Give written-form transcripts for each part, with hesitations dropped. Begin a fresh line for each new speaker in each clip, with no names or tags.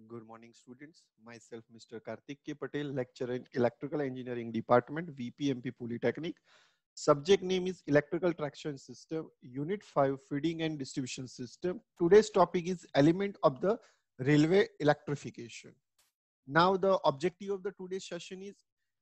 Good morning, students. Myself, Mr. Karthik K. Patel, lecturer in Electrical Engineering Department, VPMP Polytechnic. Subject name is Electrical Traction System, Unit 5, Feeding and Distribution System. Today's topic is element of the railway electrification. Now, the objective of the today's session is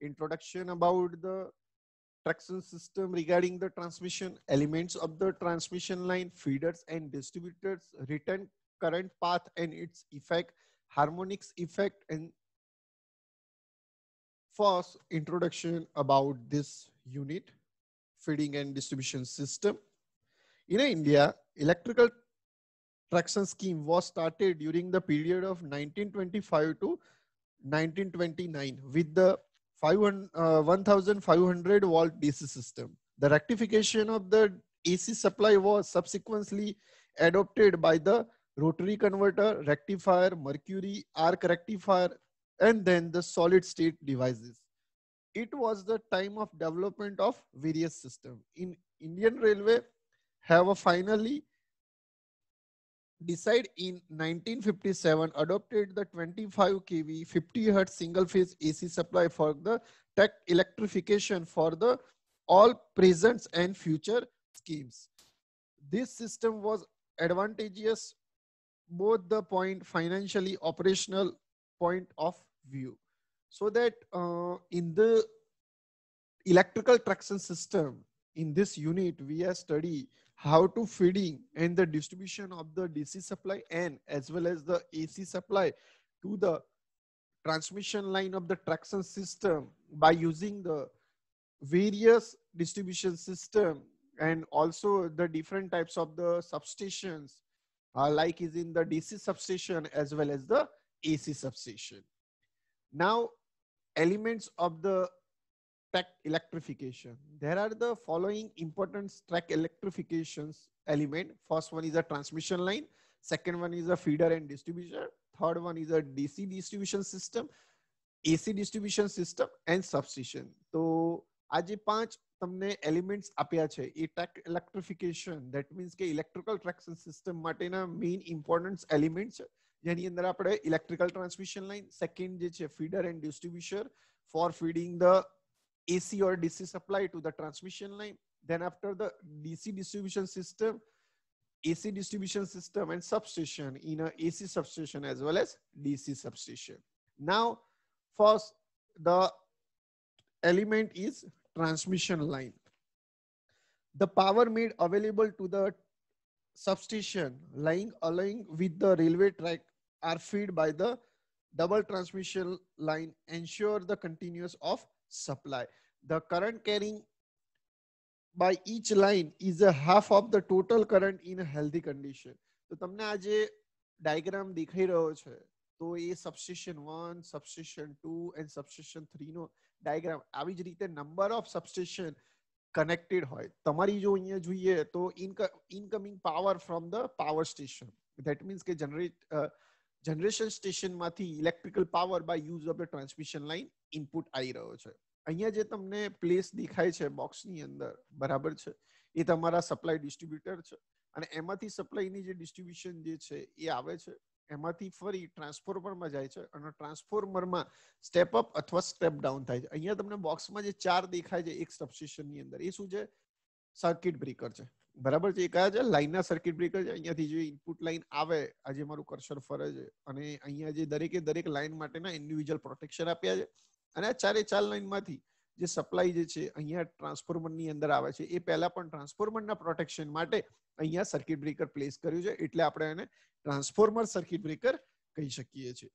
introduction about the traction system regarding the transmission, elements of the transmission line, feeders and distributors, return current path and its effect, harmonics effect, and first introduction about this unit, feeding and distribution system. In India, electrical traction scheme was started during the period of 1925 to 1929 with the 1500 volt DC system. The rectification of the AC supply was subsequently adopted by the rotary converter, rectifier, mercury, arc rectifier, and then the solid state devices. It was the time of development of various systems. In Indian Railway have a finally decide in 1957 adopted the 25 kV 50 hertz single phase AC supply for the tech electrification for the all present and future schemes. This system was advantageous both the point financially operational point of view, so that in the electrical traction system, in this unit we are study how to feeding and the distribution of the DC supply and as well as the AC supply to the transmission line of the traction system by using the various distribution system and also the different types of the substations, like is in the DC substation as well as the AC substation. Now, elements of the track electrification. There are the following important track electrifications element. First one is a transmission line. Second one is a feeder and distributor. Third one is a DC distribution system, AC distribution system and substation. So આજે પાંચ તમને elements આપ્યા છે એ track electrification that means કે electrical traction system માટેના main importance element છે જેની અંદર આપણે ઇલેક્ટ્રિકલ ટ્રાન્સમિશન લાઇન, સેકન્ડ જે છે feeder and distributor for feeding the AC or DC supply to the transmission line. Then after the DC distribution system, AC distribution system and substation in a AC substation as well as DC substation. Now, first the element is transmission line. The power made available to the substation lying along with the railway track are fed by the double transmission line, ensure the continuous of supply. The current carrying by each line is a half of the total current in a healthy condition. તો તમને આ જે diagram દેખાઈ રહ્યો છે તો એ substation 1, substation 2 and substation 3 નો ડાયાગ્રામ આવી જ રીતે નંબર ઓફ સબસ્ટેશન કનેક્ટેડ હોય. તમારી જો અહીંયા જોઈએ તો incoming power from the power station, that means કે જનરેશન સ્ટેશન માંથી electrical power by use of the transmission line input આવી રહ્યો છે. અહીંયા જે તમને પ્લેસ દેખાય છે બોક્સની અંદર, બરાબર છે, એ તમારા સપ્લાય ડિસ્ટ્રીબ્યુટર છે અને એમાંથી સપ્લાયની જે ડિસ્ટ્રીબ્યુશન જે છે એ આવે છે, એમાંથી ફરી ટ્રાન્સફોર્મરમાં જાય છે અને ટ્રાન્સફોર્મરમાં સ્ટેપ અપ અથવા સ્ટેપ ડાઉન થાય છે. અહીંયા તમને બોક્સમાં જે ચાર દેખાય છે એક સબસ્ટેશનની અંદર, એ શું છે? સર્કિટ બ્રેકર છે, બરાબર છે. એ કયા છે? લાઇનના સર્કિટ બ્રેકર છે. અહીંયાથી જે ઇનપુટ લાઇન આવે, આજે મારું કર્સર ફરે છે અને અહીંયા જે દરેકે દરેક લાઇન માટેના ઇન્ડિવિજ્યુઅલ પ્રોટેક્શન આપ્યા છે અને આ ચારે ચાર લાઇનમાંથી જે સપ્લાય જે છે અહીંયા ટ્રાન્સફોર્મરની અંદર આવે છે, એ પહેલા પણ ટ્રાન્સફોર્મરના પ્રોટેક્શન માટે અહીંયા સર્કિટ બ્રેકર પ્લેસ કર્યું છે, એટલે આપણે એને ટ્રાન્સફોર્મર સર્કિટ બ્રેકર કહી શકીએ છીએ.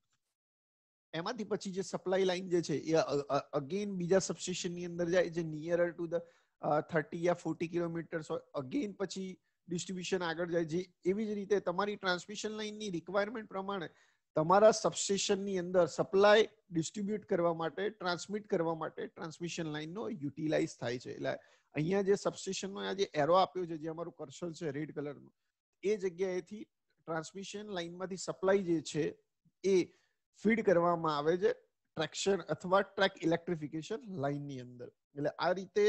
એમાંથી પછી જે સપ્લાય લાઇન જે છે એ અગેન બીજા સબસ્ટેશનની અંદર જાય, જે નિયરર ટુ ધ 30 या 40 કિલોમીટર્સ હોય. અગેન પછી ડિસ્ટ્રીબ્યુશન આગળ જાય, જે એવી જ રીતે તમારી ટ્રાન્સમિશન લાઇનની રિક્વાયરમેન્ટ પ્રમાણે તમારા સબસ્ટેશનની અંદર સપ્લાય ડિસ્ટ્રીબ્યુટ કરવા માટે, ટ્રાન્સમિટ કરવા માટે ટ્રાન્સમિશન લાઇનનો યુટિલાઇઝ થાય છે. એટલે અહીંયા જે સબસ્ટેશનનો આ જે એરો આપ્યો છે, જે અમારું કર્સર છે રેડ કલરનું, એ જગ્યાએથી ટ્રાન્સમિશન લાઇનમાંથી સપ્લાય જે છે એ ફીડ કરવામાં આવે છે ટ્રેક્શન અથવા ટ્રેક ઇલેક્ટ્રિફિકેશન લાઇનની અંદર. એટલે આ રીતે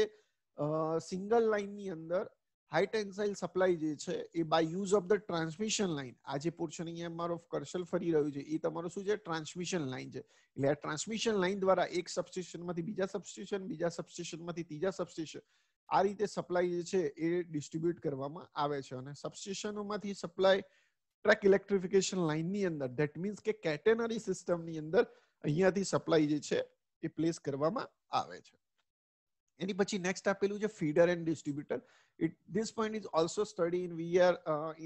સિંગલ લાઇનની અંદર હાઈ ટેન્સાઇલ સપ્લાય જે છે એ by use of the transmission line, આ જે પોર્શન અહીંયા મારો કર્સર ફરી રહ્યું છે એ તમારું શું છે, ટ્રાન્સમિશન લાઇન છે. એટલે આ ટ્રાન્સમિશન લાઇન દ્વારા એક સબસ્ટેશનમાંથી બીજા સબસ્ટેશન, બીજા સબસ્ટેશનમાંથી ત્રીજા સબસ્ટેશન, આ રીતે સપ્લાય જે છે એ ડિસ્ટ્રીબ્યુટ કરવામાં આવે છે. અને સબસ્ટેશનોમાંથી સપ્લાય ટ્રેક ઇલેક્ટ્રિફિકેશન લાઇનની અંદર, ધેટ મીન્સ કે કેટેનરી સિસ્ટમની અંદર અહીંયાથી સપ્લાય જે છે એ પ્લેસ કરવામાં આવે છે. એની પછી નેક્સ્ટ આપેલું છે feeder and distributor. This point is also studied in we are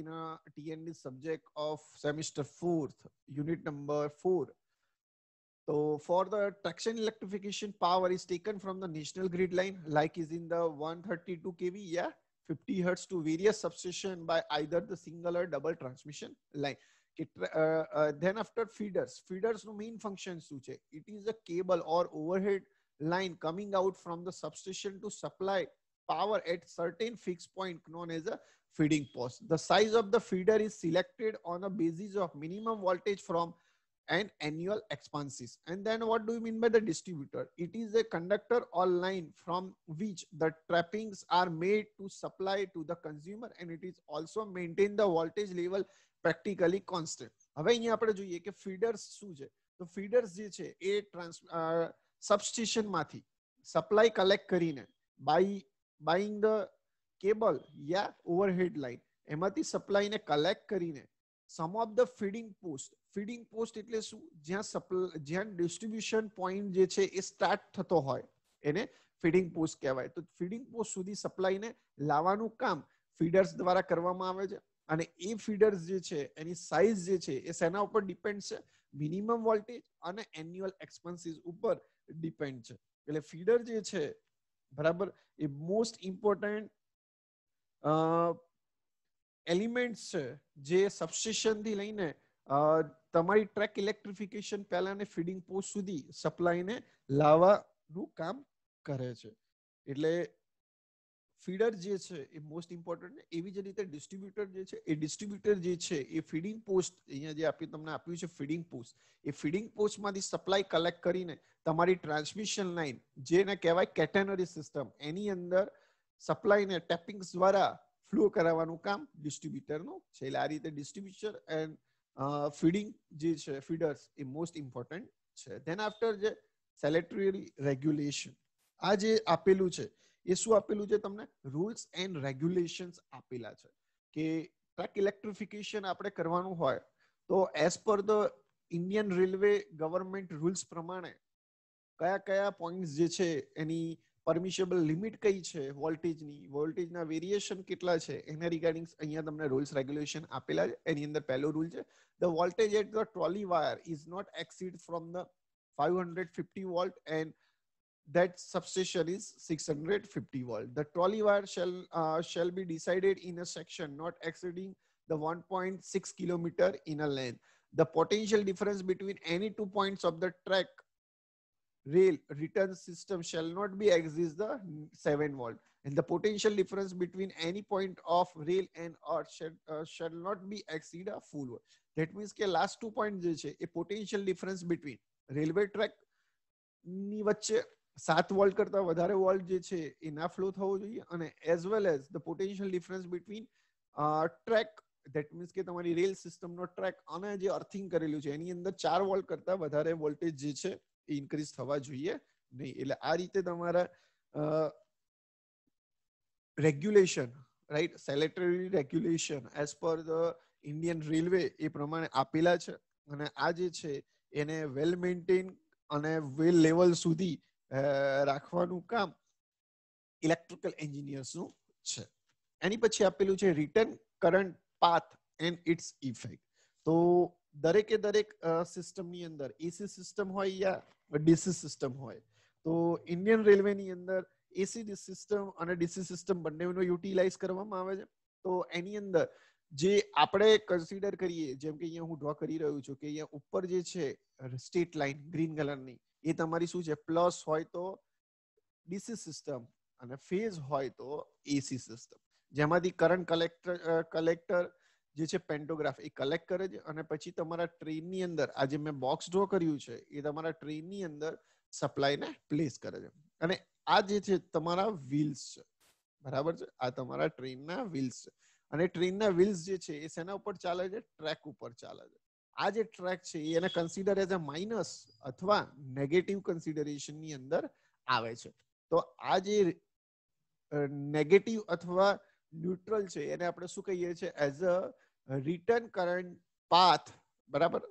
in a TND subject of semester 4th, unit number 4. So for the traction electrification, power is taken from the national grid line, like is in the 132 kV, yeah, 50 hertz to various substation by either the single or double transmission line. Then after feeders no main function શું છે? It is a cable or overhead line coming out from the substation to supply power at certain fixed point known as a feeding post. The size of the feeder is selected on a basis of minimum voltage from an annual expanses. And then what do you mean by the distributor? It is a conductor or line from which the trappings are made to supply to the consumer, and it is also maintain the voltage level practically constant. હવે અહીંયા આપણે જોઈએ કે feeders શું છે. તો feeders જે છે એ સબસ્ટેશન માંથી સપ્લાય કલેક્ટ કરીને buying the cable yeah overhead line એમાંથી સપ્લાયને કલેક્ટ કરીને સમ ઓફ ધ ફીડિંગ પોસ્ટ એટલે શું? જ્યાં ડિસ્ટ્રીબ્યુશન પોઈન્ટ જે છે એ સ્ટાર્ટ થતો હોય એને ફીડિંગ પોસ્ટ કહેવાય. તો ફીડિંગ પોસ્ટ સુધી સપ્લાયને લાવવાનું કામ ફીડર્સ દ્વારા કરવામાં આવે છે. અને એ ફીડર્સ જે છે એની સાઇઝ જે છે એ શેના ઉપર ડિપેન્ડ છે? મિનિમમ વોલ્ટેજ અને એન્યુઅલ એક્સપેન્સીસ ઉપર ડિપેન્ડ છે. એટલે ફીડર જે છે બરાબર એ મોસ્ટ ઇમ્પોર્ટન્ટ એલિમેન્ટ્સ છે જે સબસ્ટેશન થી લઈને તમારી ટ્રેક ઇલેક્ટ્રિફિકેશન પહેલાને ફીડિંગ પોસ્ટ સુધી સપ્લાયને લાવવાનું કામ કરે છે. એટલે ફીડર જે છે એ મોસ્ટ ઇમ્પોર્ટન્ટ. એવી જ રીતે ડિસ્ટ્રીબ્યુટર જે છે એ ડિસ્ટ્રીબ્યુટર જે છે એ ફીડિંગ પોસ્ટ અહીંયા જે તમને આપ્યું છે ફીડિંગ પોસ્ટ, એ ફીડિંગ પોસ્ટમાંથી સપ્લાય કલેક્ટ કરીને તમારી ટ્રાન્સમિશન લાઇન જેને કહેવાય કેટેનરી સિસ્ટમ એની અંદર સપ્લાયને ટેપિંગ્સ દ્વારા ફ્લો કરાવવાનું કામ ડિસ્ટ્રીબ્યુટરનું છે. એટલે આ રીતે ડિસ્ટ્રીબ્યુટર એન્ડ ફીડિંગ જે છે ફીડર્સ એ મોસ્ટ ઇમ્પોર્ટન્ટ છે. ધેન આફ્ટર જે સેલેટરી રેગ્યુલેશન, આ જે આપેલું છે એ શું આપેલું છે તમને? રૂલ્સ એન્ડ રેગ્યુલેશન્સ આપેલા છે કે ટ્રેક ઇલેક્ટ્રિફિકેશન આપણે કરવાનું હોય તો as per the Indian railway government rules પ્રમાણે કયા કયા પોઈન્ટ્સ જે છે એની પરમિશેબલ લિમિટ કઈ છે, વોલ્ટેજના વેરિએશન કેટલા છે એના રિગાર્ડિંગ અહીંયા તમને રૂલ્સ રેગ્યુલેશન આપેલા છે. એની અંદર પહેલો રૂલ છે the voltage at the trolley wire is not exceed from the 550 volt and that substation is 650 volt. The trolley wire shall be decided in a section not exceeding the 1.6 kilometer in a length. The potential difference between any 2 points of the track rail return system shall not be exceed the 7 volt, and the potential difference between any point of rail and earth shall not be exceed a full volt. That means કે last 2 point જે છે એ potential difference between railway track ની વચ્ચે 7 volt કરતા વધારે volt જે છે એ ના ફ્લો થવો જોઈએ, અને as well as the potential difference between track, that means કે તમારી રેલ સિસ્ટમનો ટ્રેક અને જે અર્થિંગ કરેલું છે એની અંદર 4 વોલ્ટ કરતા વધારે વોલ્ટેજ જે છે એ ઇન્ક્રીઝ થવા જોઈએ નહીં. એટલે આ રીતે તમારા રેગ્યુલેશન, રાઈટ, સેલેટરી regulation as per the Indian railway એ પ્રમાણે આપેલા છે. અને આ જે છે એને વેલ મેન્ટેન અને વેલ લેવલ સુધી રાખવાનું કામ ઇલેક્ટ્રિકલ એન્જિનિયર્સનું છે. એની પછી આપેલું છે return current path and its effect. તો દરેકે દરેક સિસ્ટમની અંદર એસી સિસ્ટમ હોય યા ડીસી સિસ્ટમ હોય, તો ઇન્ડિયન રેલવેની અંદર એસી સિસ્ટમ અને ડીસી સિસ્ટમ બંનેનો યુટિલાઇઝ કરવામાં આવે છે. તો એની અંદર જે આપણે કન્સિડર કરીએ, જેમ કે અહીંયા હું ડ્રો કરી રહ્યું છું કે અહીંયા ઉપર જે છે સ્ટેટ લાઇન ગ્રીન કલરની એ તમારી શું છે પ્લસ હોય તો ડીસી સિસ્ટમ અને ફેઝ હોય તો એસી સિસ્ટમ, જેમાંથી કરંટ કલેક્ટર જે છે પેન્ટોગ્રાફ એ કલેક્ટ કરે છે અને પછી તમારા ટ્રેનની અંદર આ જે મેં બોક્સ ડ્રો કર્યું છે એ તમારા ટ્રેનની અંદર સપ્લાયને પ્લેસ કરે છે. અને આ જે છે તમારા વ્હીલ્સ છે, બરાબર છે. આ તમારા ટ્રેનના વ્હીલ્સ છે અને ટ્રેનના વ્હીલ્સ જે છે એ શેના ઉપર ચાલે છે? ટ્રેક ઉપર ચાલે છે. આ જે ટ્રેક છે એને કન્સિડર એઝ અ માઇનસ અથવા નેગેટિવ કન્સિડરેશન ની અંદર આવે છે. તો આ જે નેગેટિવ અથવા ન્યુટ્રલ છે એને આપણે શું કહીએ છીએ? As a return current path. બરાબર.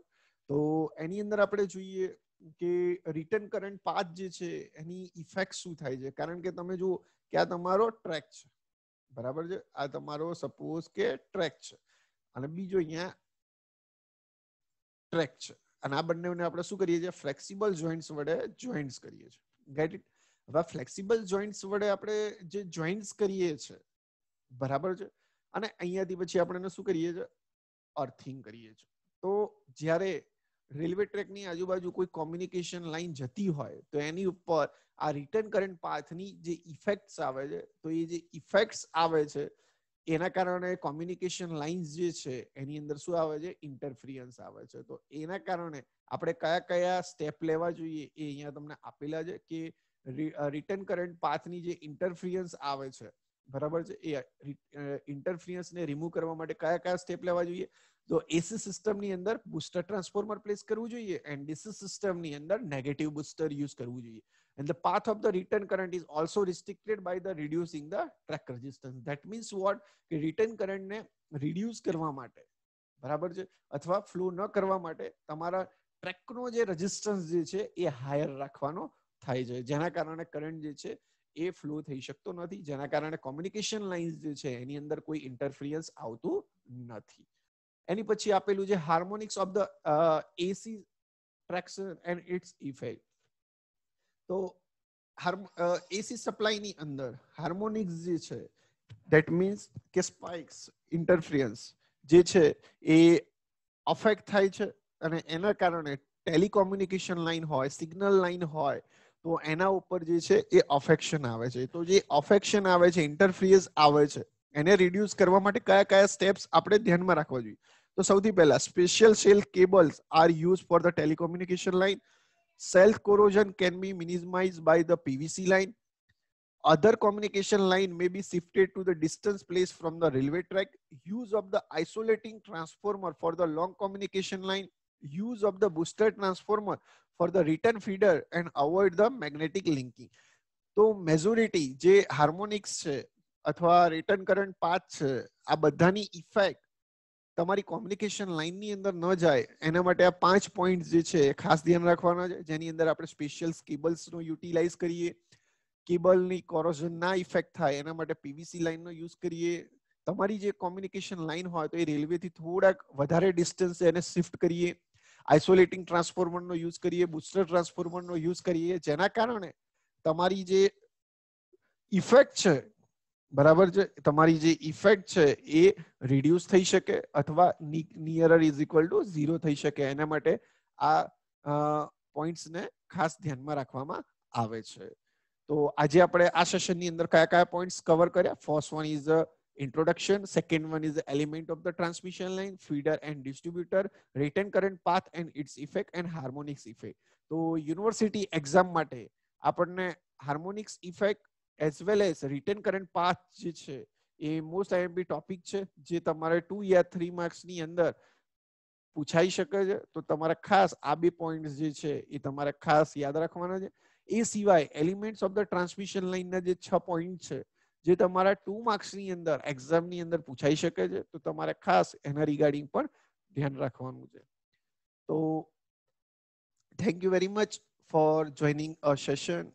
તો એની અંદર આપણે જોઈએ કે રિટર્ન કરંટ પાથ જે છે એની ઇફેક્ટ શું થાય છે? કારણ કે તમે જુઓ કે આ તમારો ટ્રેક છે, બરાબર છે. આ તમારો સપોઝ કે ટ્રેક છે અને બીજો અહીંયા ટ્રેક છે અને આ બંનેને આપણે શું કરીએ છીએ? ફ્લેક્સિબલ જોઈન્ટ્સ વડે જોઈન્ટ્સ કરીએ છીએ. Get it? હવે ફ્લેક્સિબલ જોઈન્ટ્સ વડે આપણે જે જોઈન્ટ્સ કરીએ છીએ, બરાબર છે, અને અહીંયાથી પછી આપણે એને શું કરીએ છીએ? અર્થિંગ કરીએ છીએ. તો જ્યારે રેલવે ટ્રેકની આજુબાજુ કોઈ કોમ્યુનિકેશન લાઈન જતી હોય તો એની ઉપર આ રિટર્ન કરંટ પાથની જે ઇફેક્ટ્સ આવે છે, તો એ જે ઇફેક્ટ્સ આવે છે એના કારણે કોમ્યુનિકેશન લાઇન્સ જે છે એની અંદર શું આવે છે? ઇન્ટરફિયરન્સ આવે છે. તો એના કારણે આપણે કયા કયા સ્ટેપ લેવા જોઈએ એ અહીંયા તમને આપેલા છે કે રિટર્ન કરંટ પાથની જે ઇન્ટરફિયરન્સ આવે છે, બરાબર છે, એ ઇન્ટરફિયરન્સને રિમૂવ કરવા માટે કયા કયા સ્ટેપ લેવા જોઈએ? તો એસી સિસ્ટમની અંદર બૂસ્ટર ટ્રાન્સફોર્મર પ્લેસ કરવું જોઈએ એન્ડ ડીસી સિસ્ટમની અંદર નેગેટિવ બૂસ્ટર યુઝ કરવું જોઈએ. And the path of the return current is also restricted by the reducing the track resistance. That means what? કે return current ને reduce કરવા માટે, બરાબર છે, અથવા ફ્લો ન કરવા માટે તમારા ટ્રેકનો જે રેઝિસ્ટન્સ જે છે એ હાયર રાખવાનો થાય છે, જેના કારણે કરંટ જે છે એ ફ્લો થઈ શકતો નથી, જેના કારણે કોમ્યુનિકેશન લાઇન્સ જે છે એની અંદર કોઈ ઇન્ટરફિયરન્સ આવતું નથી. એની પછી આપેલું છે harmonics of the AC traction and its effect. તો એસી સપ્લાયની અંદર હાર્મોનિક્સ જે છે ધેટ મીન્સ કે સ્પાઇક્સ, ઇન્ટરફિયરન્સ જે છે એ અફેક્ટ થાય છે અને એના કારણે ટેલિકોમ્યુનિકેશન લાઇન હોય, સિગ્નલ લાઇન હોય તો એના ઉપર જે છે એ અફેક્શન આવે છે. તો જે અફેક્શન આવે છે, ઇન્ટરફિયરન્સ આવે છે, એને રિડ્યુસ કરવા માટે કયા કયા સ્ટેપ્સ આપણે ધ્યાનમાં રાખવા જોઈએ? તો સૌથી પહેલા special cell cables are use for the telecommunication line. Self corrosion can be minimized by the PVC line. Other communication line may be shifted to the distance placed from the railway track. Use of the isolating transformer for the long communication line. Use of the booster transformer for the return feeder and avoid the magnetic linking. તો majority જે harmonics છે અથવા return current path છે આ બધાની effect તમારી communication લાઇનની અંદર ન જાય એના માટે આ 5 પોઈન્ટ જે છે ખાસ ધ્યાન રાખવાના છે, જેની અંદર આપણે સ્પેશિયલ કેબલ્સનો યુટિલાઇઝ કરીએ, કેબલની કોરોઝન ના ઇફેક્ટ થાય એના માટે પીવીસી લાઇનનો યુઝ કરીએ, તમારી જે કોમ્યુનિકેશન લાઇન હોય તો એ રેલવેથી થોડાક વધારે ડિસ્ટન્સ એને શિફ્ટ કરીએ, આઇસોલેટિંગ ટ્રાન્સફોર્મરનો યુઝ કરીએ, બૂસ્ટર ટ્રાન્સફોર્મરનો યુઝ કરીએ, જેના કારણે તમારી જે ઇફેક્ટ છે, બરાબર છે, તમારી જે ઇફેક્ટ છે એ રિડ્યુસ થઈ શકે અથવા નિયરર ઇઝ ઇક્વલ ટુ 0 થઈ શકે. એના માટે આ પોઈન્ટ્સને ખાસ ધ્યાનમાં રાખવામાં આવે છે. તો આજે આપણે આ સેશનની અંદર કયા કયા પોઈન્ટ્સ કવર કર્યા? First one is introduction, second one is the element of the transmission line, feeder and distributor, return current path and its effect, and harmonics effect. તો યુનિવર્સિટી એક્ઝામ માટે આપણને harmonics effect as well as return current path જે છે એ most IMP topic છે જે તમારે 2 યા 3 માર્ક્સની અંદર પૂછાઈ શકે છે. તો તમારે ખાસ આ બે પોઈન્ટ્સ જે છે એ તમારે ખાસ યાદ રાખવાના છે. એ સિવાય એલિમેન્ટ્સ ઓફ ધ ટ્રાન્સમિશન લાઇનના જે 6 પોઈન્ટ છે જે તમારા 2 માર્ક્સની અંદર એક્ઝામની અંદર પૂછાઈ શકે છે, તો તમારે ખાસ એના રિગાર્ડિંગ પણ ધ્યાન રાખવાનું છે. તો thank you very much for joining a session